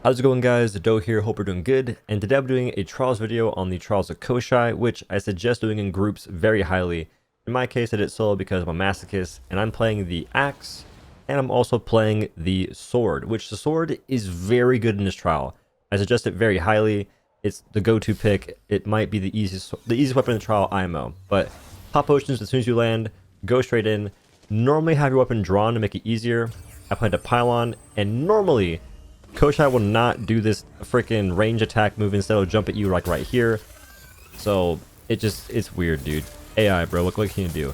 How's it going, guys? OhDough here, hope you're doing good, and today I'm doing a trials video on the trials of Koshai, which I suggest doing in groups very highly. In my case I did it solo because I'm a masochist, and I'm playing the axe, and I'm also playing the sword, which the sword is very good in this trial. I suggest it very highly. It's the go-to pick. It might be the easiest weapon in the trial IMO, but pop potions as soon as you land, go straight in. Normally have your weapon drawn to make it easier. I plan to pylon, and normally Koshai will not do this freaking range attack move, instead it'll jump at you like right here. So it's weird, dude. AI, bro, what can you do?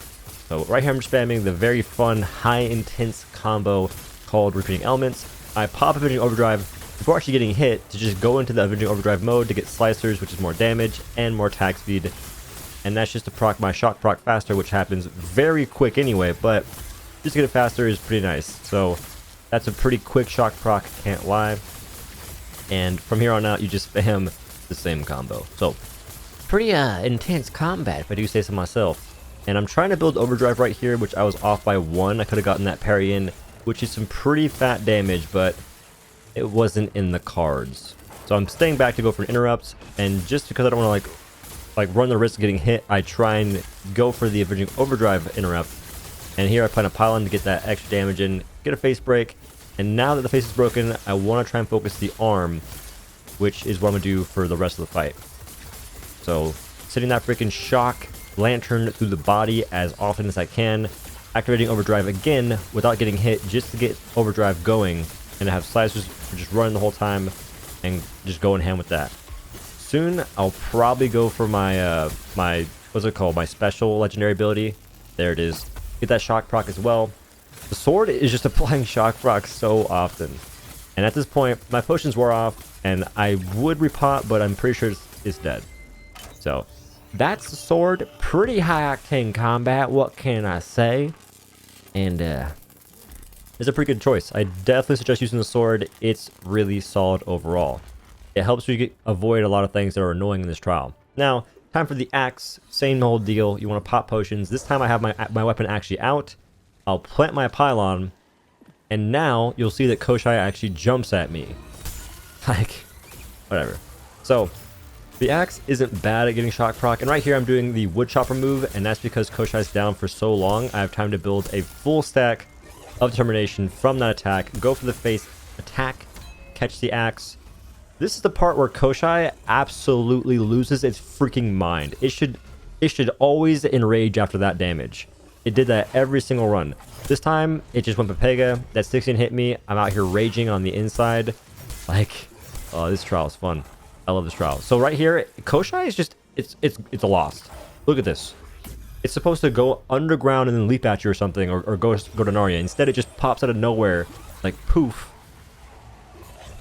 So right here I'm spamming the very fun high intense combo called repeating elements. I pop Avenging Overdrive before actually getting hit to just go into the Avenging Overdrive mode to get slicers, which is more damage and more attack speed. And that's just to proc my shock proc faster, which happens very quick anyway, but just to get it faster is pretty nice. So that's a pretty quick shock proc, can't lie. And from here on out, you just spam the same combo. So, pretty intense combat, if I do say so myself. And I'm trying to build overdrive right here, which I was off by 1. I could have gotten that parry in, which is some pretty fat damage, but it wasn't in the cards. So I'm staying back to go for an interrupt, and just because I don't want to like run the risk of getting hit, I try and go for the Avenging Overdrive interrupt. And here I plan a pylon to get that extra damage in, get a face break, and now that the face is broken, I want to try and focus the arm, which is what I'm going to do for the rest of the fight. So, sitting that freaking shock lantern through the body as often as I can, activating overdrive again without getting hit, just to get overdrive going, and I have slicers for just running the whole time, and just going ham with that. Soon, I'll probably go for my, what's it called, my special legendary ability. There it is. Get that shock proc as well. The sword is just applying shock proc so often. And at this point, my potions wore off, and I would repot, but I'm pretty sure it's dead. So, that's the sword. Pretty high octane combat, what can I say? And, it's a pretty good choice. I definitely suggest using the sword. It's really solid overall. It helps you avoid a lot of things that are annoying in this trial. Now, time for the axe. Same old deal. You want to pop potions. This time I have my weapon actually out. I'll plant my pylon, and now you'll see that Koshai actually jumps at me. Like, whatever. So, the axe isn't bad at getting shock proc, and right here I'm doing the wood chopper move, and that's because Koshai's down for so long. I have time to build a full stack of determination from that attack, go for the face attack, catch the axe. This is the part where Koshai absolutely loses its freaking mind. It should always enrage after that damage. It did that every single run. This time, it just went Pepega. That Styxian hit me. I'm out here raging on the inside. Like, oh, this trial is fun. I love this trial. So right here, Koshai is just, it's a lost. Look at this. It's supposed to go underground and then leap at you or something, or go to Narnia. Instead, it just pops out of nowhere, like poof.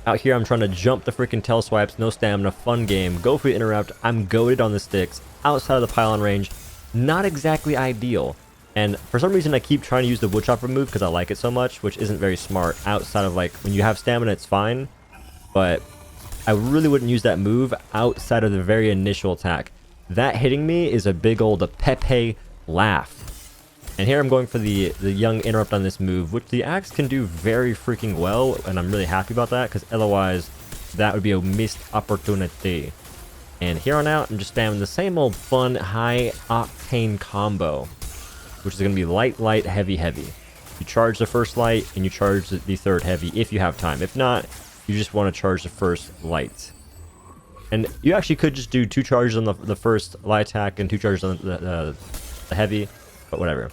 Out here, I'm trying to jump the freaking tail swipes, no stamina, fun game. Go for the interrupt. I'm goated on the sticks, outside of the pylon range. Not exactly ideal. And for some reason, I keep trying to use the wood chopper move because I like it so much, which isn't very smart. Outside of, like, when you have stamina, it's fine. But I really wouldn't use that move outside of the very initial attack. That hitting me is a big old Pepe laugh. And here I'm going for the young interrupt on this move, which the axe can do very freaking well, and I'm really happy about that, because otherwise that would be a missed opportunity. And here on out, I'm just spamming the same old fun high octane combo, which is going to be light, light, heavy, heavy. You charge the first light, and you charge the third heavy if you have time. If not, you just want to charge the first light. And you actually could just do 2 charges on the first light attack and 2 charges on the heavy, but whatever.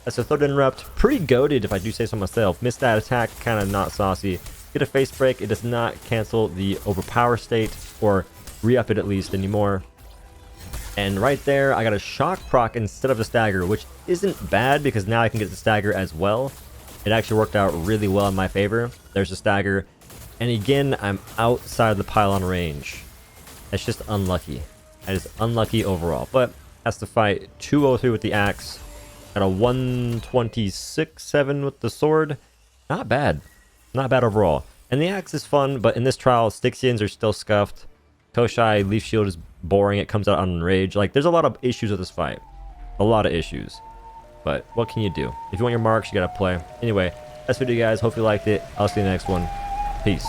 That's the third interrupt. Pretty goated, if I do say so myself. Missed that attack, kind of not saucy. Get a face break. It does not cancel the overpower state, or re-up it at least anymore. And right there, I got a shock proc instead of the stagger, which isn't bad because now I can get the stagger as well. It actually worked out really well in my favor. There's the stagger. And again, I'm outside of the pylon range. That's just unlucky. That is unlucky overall. But that's the fight. 203 with the axe. At a 126.7 with the sword. Not bad. Not bad overall. And the axe is fun, but in this trial, Styxians are still scuffed. Koshai, Leaf Shield is boring. It comes out on rage. Like, there's a lot of issues with this fight. A lot of issues. But what can you do? If you want your marks, you gotta play. Anyway, that's the video, guys. Hope you liked it. I'll see you in the next one. Peace.